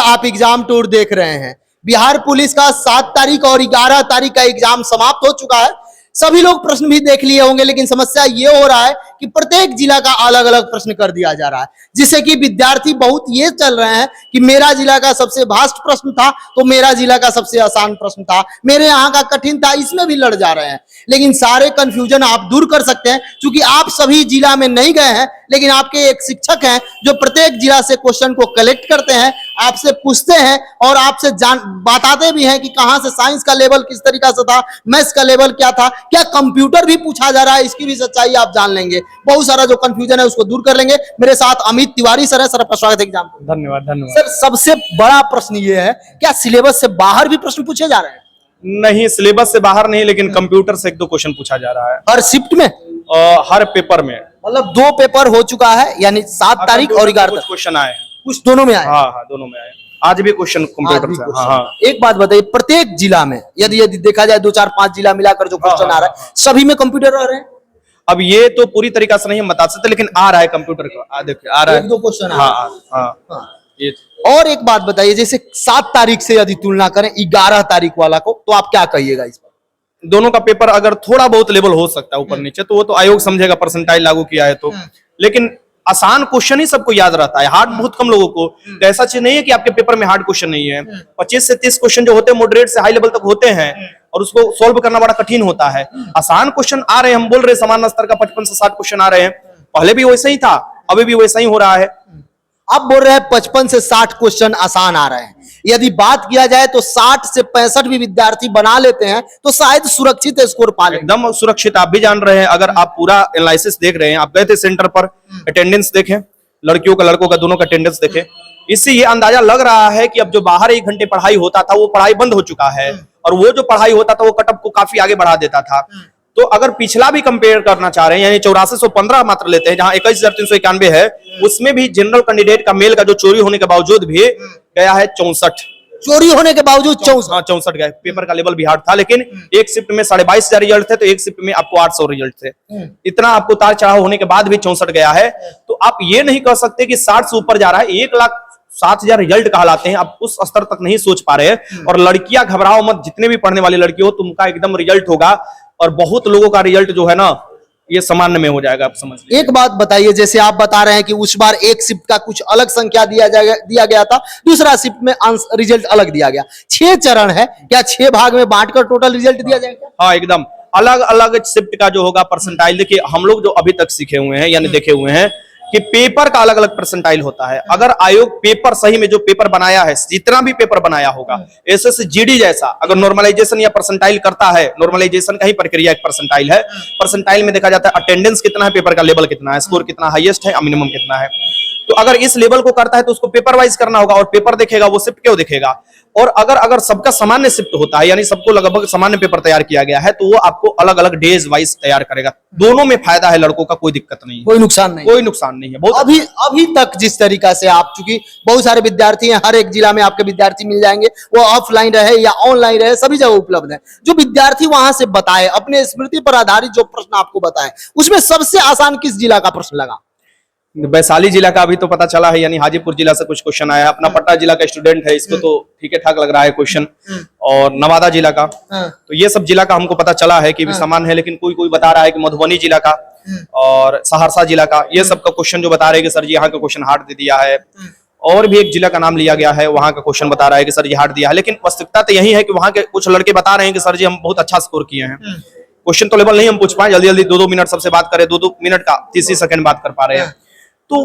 आप exam tour देख रहे हैं। बिहार पुलिस का 7 तारीख और 11 तारीख का एग्जाम समाप्त हो चुका है। सभी लोग प्रश्न भी देख लिए होंगे, लेकिन समस्या ये हो रहा है कि प्रत्येक जिला का अलग अलग प्रश्न कर दिया जा रहा है, जिससे कि विद्यार्थी बहुत ये चल रहे हैं कि मेरा जिला का सबसे भास्ट प्रश्न था तो मेरा जिला का सबसे आसान प्रश्न था, मेरे यहाँ का कठिन था, इसमें भी लड़ जा रहे हैं। लेकिन सारे कंफ्यूजन आप दूर कर सकते हैं, क्योंकि आप सभी जिला में नहीं गए हैं, लेकिन आपके एक शिक्षक हैं जो प्रत्येक जिला से क्वेश्चन को कलेक्ट करते हैं, आपसे पूछते हैं और आपसे बताते भी हैं कि कहां से साइंस का लेवल किस तरीका से था, मैथ्स का लेवल क्या था, क्या कंप्यूटर भी पूछा जा रहा है, इसकी भी सच्चाई आप जान लेंगे। बहुत सारा जो कंफ्यूजन है उसको दूर कर लेंगे। मेरे साथ अमित तिवारी सर है। सर आपका स्वागत है एग्जाम में। धन्यवाद धन्यवाद। सर सबसे बड़ा प्रश्न ये है, क्या सिलेबस से बाहर भी प्रश्न पूछे जा रहे हैं? नहीं, सिलेबस से बाहर नहीं, लेकिन कंप्यूटर से 1-2 क्वेश्चन पूछा जा रहा है हर शिफ्ट में, हर पेपर में। मतलब 2 पेपर हो चुका है, यानी 7 तारीख और 11 तारीख क्वेश्चन आए हैं। कुछ दोनों में आए। हाँ, दोनों में आए। आज भी क्वेश्चन कंप्यूटर से। हाँ। एक बात बताइए, प्रत्येक जिला में यदि देखा जाए 2, 4, 5 जिला मिलाकर जो क्वेश्चन आ रहा है, सभी में कंप्यूटर आ रहे हैं? अब ये तो पूरी तरीका से नहीं हम बता सकते, लेकिन आ रहा है कंप्यूटर का। देखिए आ रहा है 1-2 क्वेश्चन। हाँ। ये और एक बात बताइए, जैसे 7 तारीख से यदि तुलना करें 11 तारीख वाला को, तो आप क्या कहिएगा इस पर? दोनों का पेपर अगर थोड़ा बहुत लेवल हो सकता है ऊपर नीचे, तो वो तो आयोग समझेगा, परसेंटाइल लागू किया है तो। लेकिन आसान क्वेश्चन ही सबको याद रहता है, हार्ड बहुत कम लोगों को। तो ऐसा चीज नहीं है कि आपके पेपर में हार्ड क्वेश्चन नहीं है। 25 से 30 क्वेश्चन जो होते हैं मॉडरेट से हाई लेवल तक होते हैं, और उसको सोल्व करना बड़ा कठिन होता है। आसान क्वेश्चन आ रहे हैं, हम बोल रहे हैं सामान्य स्तर का 55 से 60 क्वेश्चन आ रहे हैं। पहले भी वैसा ही था, अभी भी वैसा ही हो रहा है। आप बोल रहे हैं 55 से 60 क्वेश्चन आसान आ रहे हैं। यदि बात किया जाए तो 60 से 65 भी विद्यार्थी बना लेते हैं तो शायद सुरक्षित स्कोर पा लेंगे। एकदम सुरक्षित। आप भी जान रहे हैं, अगर आप पूरा एनालिसिस देख रहे हैं, आप गए थे सेंटर पर, अटेंडेंस देखें, लड़कियों का लड़कों का दोनों का अटेंडेंस देखें, इससे ये अंदाजा लग रहा है कि अब जो बाहर 1 घंटे पढ़ाई होता था वो पढ़ाई बंद हो चुका है, और वो जो पढ़ाई होता था वो कटअप को काफी आगे बढ़ा देता था। तो अगर पिछला भी कंपेयर करना चाह रहे हैं, यानी 8415 मात्र लेते हैं, जहां 21391 है, उसमें भी जनरल कैंडिडेट का मेल का जो चोरी होने के बावजूद भी गया है 64। चोरी होने के बावजूद 64? हाँ, 64 गए। पेपर का लेवल भी हार्ड था, लेकिन एक शिफ्ट में 22,500 रिजल्ट थे, तो एक शिफ्ट में आपको 800 रिजल्ट थे। इतना आपको उतार चढ़ाव होने के बाद भी 64 गया है। तो आप ये नहीं कह सकते कि 60 से ऊपर जा रहा है। 1,07,000 रिजल्ट कहलाते हैं, आप उस स्तर तक नहीं सोच पा रहे हैं। और लड़कियां घबराओ मत, जितने भी पढ़ने वाली लड़की हो, तुमका एकदम रिजल्ट होगा, और बहुत लोगों का रिजल्ट जो है ना, ये सामान्य में हो जाएगा, आप समझ लीजिए। एक बात बताइए, जैसे आप बता रहे हैं कि उस बार एक शिफ्ट का कुछ अलग संख्या दिया गया था, दूसरा शिफ्ट में रिजल्ट अलग दिया गया। 6 चरण है, क्या 6 भाग में बांटकर टोटल रिजल्ट दिया जाएगा? हाँ, एकदम अलग अलग शिफ्ट का जो होगा परसेंटाइल। देखिए, हम लोग जो अभी तक सीखे हुए हैं, यानी देखे हुए हैं कि पेपर का अलग अलग परसेंटाइल होता है। अगर आयोग पेपर सही में जो पेपर बनाया है, जितना भी पेपर बनाया होगा, SSGD जैसा अगर नॉर्मलाइजेशन या परसेंटाइल करता है, नॉर्मलाइजेशन का ही प्रक्रिया एक परसेंटाइल है। परसेंटाइल में देखा जाता है अटेंडेंस कितना है, पेपर का लेवल कितना है, स्कोर कितना हाईएस्ट है, मिनिमम कितना है। तो अगर इस लेवल को करता है तो उसको पेपर वाइज करना होगा, और पेपर देखेगा वो शिफ्ट क्यों देखेगा। और अगर सबका सामान्य शिफ्ट होता है, यानी सबको लगभग सामान्य पेपर तैयार किया गया है, तो वो आपको अलग अलग डेज वाइज तैयार करेगा। दोनों में फायदा है लड़कों का, कोई दिक्कत नहीं है, कोई नुकसान नहीं, कोई नुकसान नहीं है। बहुत अभी तक जिस तरीका से आप, चूंकि बहुत सारे विद्यार्थी हैं, हर एक जिला में आपके विद्यार्थी मिल जाएंगे, वो ऑफलाइन रहे या ऑनलाइन रहे, सभी जगह उपलब्ध है। जो विद्यार्थी वहां से बताए, अपने स्मृति पर आधारित जो प्रश्न आपको बताए, उसमें सबसे आसान किस जिला का प्रश्न लगा? वैशाली जिला का अभी तो पता चला है, यानी हाजीपुर जिला से कुछ क्वेश्चन आया है। अपना पटना जिला का स्टूडेंट है, इसको तो ठीक है ठाक लग रहा है क्वेश्चन। और नवादा जिला का, तो ये सब जिला का हमको पता चला है कि भी समान है। लेकिन कोई बता रहा है कि मधुबनी जिला का और सहरसा जिला का, ये सब का क्वेश्चन जो बता रहे हैं कि सर जी यहाँ का क्वेश्चन हार्ड दे दिया है। और भी एक जिला का नाम लिया गया है, वहां का क्वेश्चन बता रहा है कि सर जी हार्ड दिया है। लेकिन वास्तविकता तो यही है कि वहां के कुछ लड़के बता रहे हैं कि सर जी हम बहुत अच्छा स्कोर किए हैं। क्वेश्चन तो लेवल नहीं हम पूछ पाए, जल्दी जल्दी 2-2 मिनट सबसे बात करें, 2-2 मिनट का 30 सेकंड बात कर पा रहे हैं। तो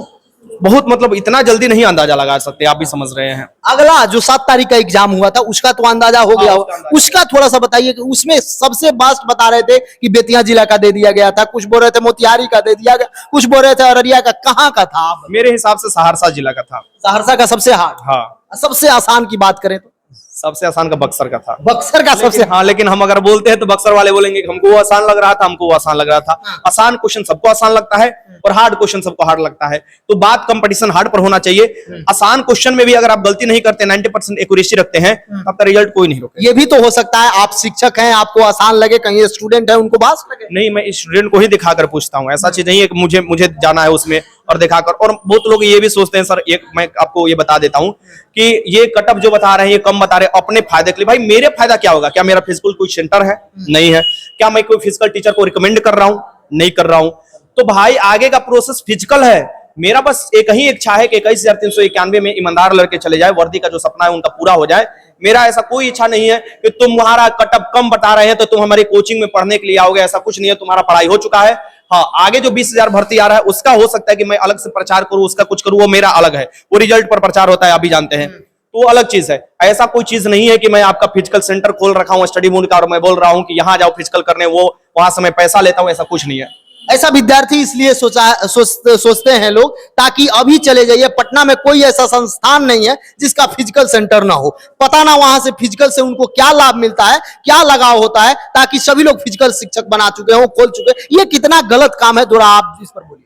बहुत मतलब इतना जल्दी नहीं अंदाजा लगा सकते, आप भी समझ रहे हैं। अगला जो 7 तारीख का एग्जाम हुआ था, उसका तो अंदाजा हो गया हो, उसका थोड़ा सा बताइए कि उसमें सबसे बास्ट बता रहे थे कि बेतिया जिला का दे दिया गया था, कुछ बोल रहे थे मोतिहारी का दे दिया गया, कुछ बोल रहे थे अररिया का। कहाँ का था? मेरे हिसाब से सहरसा जिला का था। सहरसा का सबसे हार्ड? हाँ। सबसे आसान की बात करें तो सबसे आसान का बक्सर का था। बक्सर का सबसे हाँ, लेकिन हम अगर बोलते हैं तो बक्सर वाले बोलेंगे कि हमको वो आसान लग रहा था, हमको वो आसान लग रहा था। आसान क्वेश्चन सबको आसान लगता है और हार्ड क्वेश्चन सबको हार्ड लगता है, तो बात कंपटीशन हार्ड पर होना चाहिए। आसान क्वेश्चन में भी अगर आप गलती नहीं करते, 90% एक्यूरेसी रखते हैं, तो आपका रिजल्ट कोई नहीं रोकेगा। ये भी तो हो सकता है आप शिक्षक हैं, आपको आसान लगे, कहीं स्टूडेंट है उनको भाष लगे। नहीं, मैं स्टूडेंट को ही दिखाकर पूछता हूँ, ऐसा चीज नहीं है कि मुझे जाना है उसमें और दिखाकर। और बहुत लोग ये भी सोचते हैं, सर एक मैं आपको ये बता देता हूँ कि ये कटअप जो बता रहे हैं, ये कम बता रहे हैं अपने फायदे के लिए। भाई मेरे फायदा क्या होगा? क्या मेरा फिजिकल कोई सेंटर है? नहीं है। क्या मैं कोई फिजिकल टीचर को रिकमेंड कर रहा हूँ? नहीं कर रहा हूँ। तो भाई आगे का प्रोसेस फिजिकल है। मेरा बस एक ही इच्छा है कि 21,391 में ईमानदार लड़के चले जाए, वर्दी का जो सपना है उनका पूरा हो जाए। मेरा ऐसा कोई इच्छा नहीं है कि तुम्हारा कटअप कम बता रहे हैं तो तुम हमारी कोचिंग में पढ़ने के लिए आओगे, ऐसा कुछ नहीं है। तुम्हारा पढ़ाई हो चुका है। हाँ, आगे जो 20,000 भर्ती आ रहा है उसका हो सकता है कि मैं अलग से प्रचार करूं, उसका कुछ करूं, वो मेरा अलग है। वो रिजल्ट पर प्रचार होता है, आप भी जानते हैं, तो वो अलग चीज है। ऐसा कोई चीज नहीं है कि मैं आपका फिजिकल सेंटर खोल रखा हूं स्टडी मूड का और मैं बोल रहा हूं कि यहां जाओ फिजिकल करने, वो वहां से मैं पैसा लेता हूं, ऐसा कुछ नहीं है। ऐसा विद्यार्थी इसलिए सोचते हैं लोग ताकि अभी चले जाइए, पटना में कोई ऐसा संस्थान नहीं है जिसका फिजिकल सेंटर ना हो, पता ना वहां से फिजिकल से उनको क्या लाभ मिलता है, क्या लगाव होता है, ताकि सभी लोग फिजिकल शिक्षक बना चुके हो, खोल चुके। ये कितना गलत काम है, थोड़ा आप इस पर बोलिए।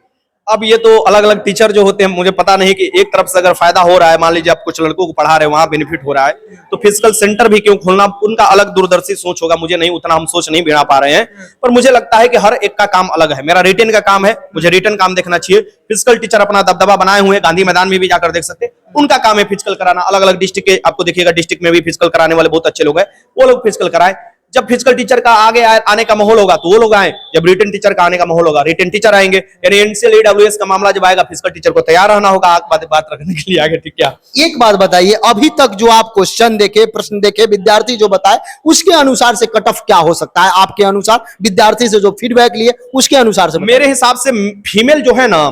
अब ये तो अलग अलग टीचर जो होते हैं, मुझे पता नहीं कि एक तरफ से अगर फायदा हो रहा है, मान लीजिए आप कुछ लड़कों को पढ़ा रहे हैं, वहां बेनिफिट हो रहा है, तो फिजिकल सेंटर भी क्यों खोलना? उनका अलग दूरदर्शी सोच होगा, मुझे नहीं, उतना हम सोच नहीं भिड़ा पा रहे हैं। पर मुझे लगता है कि हर एक का काम अलग है। मेरा रिटर्न का काम है, मुझे रिटर्न काम देखना चाहिए। फिजिकल टीचर अपना दबदबा बनाए हुए, गांधी मैदान में भी जाकर देख सकते हैं, उनका काम है फिजिकल कराना। अलग अलग डिस्ट्रिक्ट के आपको देखिएगा, डिस्ट्रिक्ट में भी फिजिकल कराने वाले बहुत अच्छे लोग हैं, वो लोग फिजिकल कराए। जब फिजिकल टीचर का आगे आने का माहौल होगा तो वो लोग आए, जब रिटर्न टीचर का आने का माहौल होगा रिटर्न टीचर आएंगे। यानी एनसीएल ईडब्ल्यूएस का मामला जब आएगा, फिजिकल टीचर को तैयार रहना होगा बात रखने के लिए आगे, ठीक क्या? एक बात बताइए, अभी तक जो आप क्वेश्चन देखे, प्रश्न देखे, विद्यार्थी जो बताए, उसके अनुसार से कट ऑफ क्या हो सकता है आपके अनुसार? विद्यार्थी से जो फीडबैक लिए उसके अनुसार से मेरे हिसाब से फीमेल जो है ना,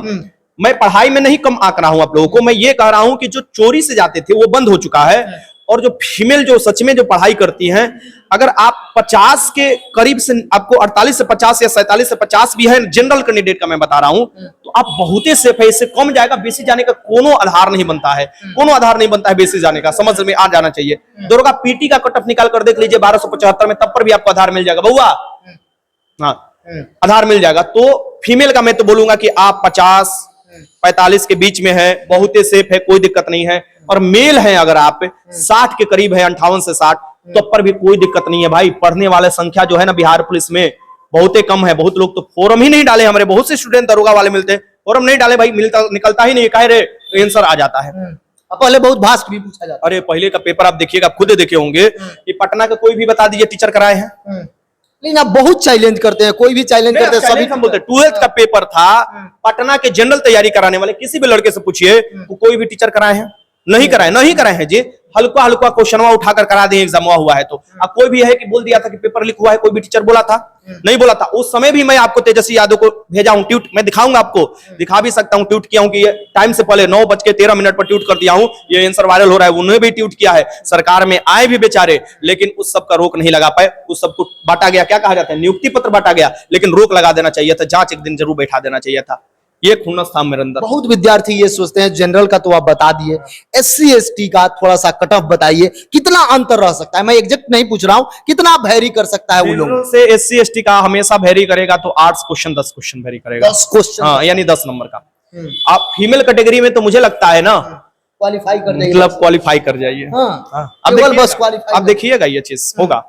मैं पढ़ाई में नहीं कम आंक रहा हूं आप लोगों को, मैं ये कह रहा हूं कि जो चोरी से जाते थे वो बंद हो चुका है। और जो फीमेल जो सच में जो पढ़ाई करती हैं, अगर आप 50 के करीब से, आपको 48 से 50 या 47 से 50 भी है, जनरल कैंडिडेट का मैं बता रहा हूं, तो आप बहुत सेफ है। इससे कम जाएगा, बेसी जाने का कोनो आधार नहीं बनता है, कोनो आधार नहीं बनता है बेसी जाने का, समझ में आ जाना चाहिए। दरोगा पीटी का कट ऑफ निकाल कर देख लीजिए 1275 में, तब पर भी आपको आधार मिल जाएगा बउआ। हाँ, आधार मिल जाएगा। तो फीमेल का मैं तो बोलूंगा कि आप 50-45 के बीच में है, बहुत ही सेफ है, कोई दिक्कत नहीं है। और मेल है अगर आप 60 के करीब है, 58 से 60, तो पर भी कोई दिक्कत नहीं है भाई। पढ़ने वाले संख्या जो है ना बिहार पुलिस में बहुत ही कम है। बहुत लोग तो फॉर्म ही नहीं डाले, हमारे बहुत से स्टूडेंट दरोगा वाले मिलते हैं, फॉर्म नहीं डाले भाई, मिलता निकलता ही नहीं, कहे रे आंसर आ जाता है। पहले बहुत भाष भी पूछा जाता है। अरे पहले का पेपर आप देखिएगा, खुद देखे होंगे कि पटना का कोई भी बता दीजिए टीचर कराए हैं। लेकिन आप बहुत चैलेंज करते हैं, कोई भी चैलेंज करते हैं, सभी हम बोलते हैं। 12th का पेपर था, पटना के जनरल तैयारी कराने वाले किसी भी लड़के से पूछिए, तो कोई भी टीचर कराए हैं? नहीं कराए हैं जी। हल्का हल्का क्वेश्चन उठाकर करा दें, एग्जाम हुआ है तो। अब कोई भी है कि बोल दिया था कि पेपर लीक हुआ है, कोई भी टीचर बोला था? नहीं बोला था। उस समय भी मैं आपको तेजस्वी यादव को भेजा हूं ट्वीट, मैं दिखाऊंगा आपको, दिखा भी सकता हूं, ट्वीट किया हूं कि ये टाइम से पहले 9:13 पर ट्वीट कर दिया हूं, ये आंसर वायरल हो रहा है। उन्होंने भी ट्वीट किया है, सरकार में आए भी बेचारे, लेकिन उस सब का रोक नहीं लगा पाए। उस सबको बांटा गया, क्या कहा जाता है, नियुक्ति पत्र बांटा गया, लेकिन रोक लगा देना चाहिए था, जांच एक दिन जरूर बैठा देना चाहिए था। ये खुन्नस था मेरे अंदर। बहुत विद्यार्थी ये सोचते हैं, जनरल का तो आप बता दिए, SC ST का थोड़ा सा कट ऑफ बताइए, कितना अंतर रह सकता है? मैं एग्जैक्ट नहीं पूछ रहा हूं, कितना वेरी कर सकता है वो लोग से? SC ST का हमेशा वेरी करेगा तो आर्ट्स क्वेश्चन 10 क्वेश्चन वेरी करेगा, 10 क्वेश्चन, हाँ, यानी 10 नंबर का। आप फीमेल कैटेगरी में तो मुझे लगता है ना क्वालिफाई कर देंगे, मतलब क्वालिफाई कर जाइए। आप देखिएगा ये चीज होगा।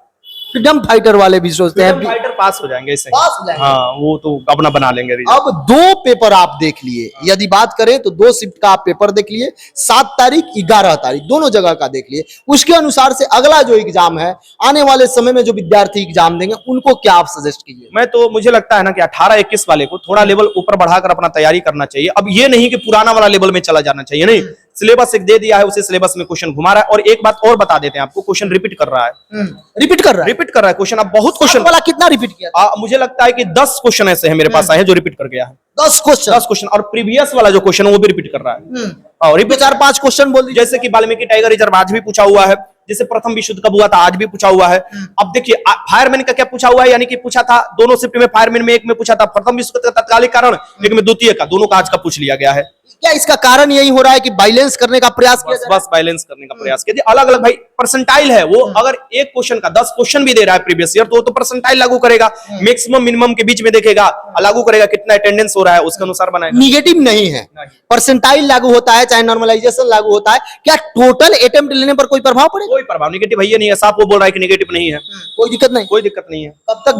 फ्रीडम फाइटर वाले भी सोचते हैं फाइटर पास हो जाएंगे इससे, पास हो जाएंगे। हाँ, वो तो अपना बना लेंगे। अब 2 पेपर आप देख लिए, यदि बात करें तो 2 शिफ्ट का आप पेपर देख लिए, 7 तारीख 11 तारीख दोनों जगह का देख लिए। उसके अनुसार से अगला जो एग्जाम है, आने वाले समय में जो विद्यार्थी एग्जाम देंगे, उनको क्या आप सजेस्ट कीजिए? मैं तो, मुझे लगता है ना कि 18-21 वाले को थोड़ा लेवल ऊपर बढ़ाकर अपना तैयारी करना चाहिए। अब ये नहीं कि पुराना वाला लेवल में चला जाना चाहिए, नहीं, सिलेबस एक दे दिया है, उसी सिलेबस में क्वेश्चन घुमा रहा है। और एक बात और बता देते हैं आपको, क्वेश्चन रिपीट कर रहा है, रिपीट कर रहा है क्वेश्चन। अब बहुत क्वेश्चन वाला कितना रिपीट किया? मुझे लगता है कि 10 क्वेश्चन ऐसे हैं मेरे पास आए हैं जो रिपीट कर गया है। 10 क्वेश्चन, और प्रीवियस वाला जो क्वेश्चन वो भी रिपीट कर रहा है। और 4-5 क्वेश्चन बोल दीजिए। जैसे कि वाल्मीकि टाइगर रिजर्व आज भी पूछा हुआ है, जैसे प्रथम विश्व कब हुआ था आज भी पूछा हुआ है। अब देखिए फायरमैन का क्या पूछा हुआ है, यानी कि पूछा था दोनों शिफ्ट में, फायरमैन में एक में पूछा था प्रथम विश्व का तत्कालिक कारण, एक में द्वितीय का, दोनों का आज का पूछ लिया गया है। क्या इसका कारण यही हो रहा है कि बैलेंस करने का प्रयास किया जा रहा है? बस बैलेंस करने का प्रयास किया, अलग अलग भाई परसेंटाइल है वो, अगर एक क्वेश्चन का 10 क्वेश्चन भी दे रहा है प्रीवियस ईयर तो परसेंटाइल लागू करेगा, मैक्सिमम मिनिमम के बीच में देखेगा, लागू करेगा कितना अटेंडेंस हो रहा है उसके अनुसार बनाएगा। निगेटिव नहीं है, परसेंटाइल लागू होता है चाहे नॉर्मलाइजेशन लागू होता है, क्या टोटल अटेम्प्ट लेने पर कोई प्रभाव पड़ेगा? कोई प्रभाव निगेटिव है नहीं है, साफ वो बोल रहा है कि निगेटिव नहीं है, कोई दिक्कत नहीं, कोई दिक्कत नहीं है। कब तक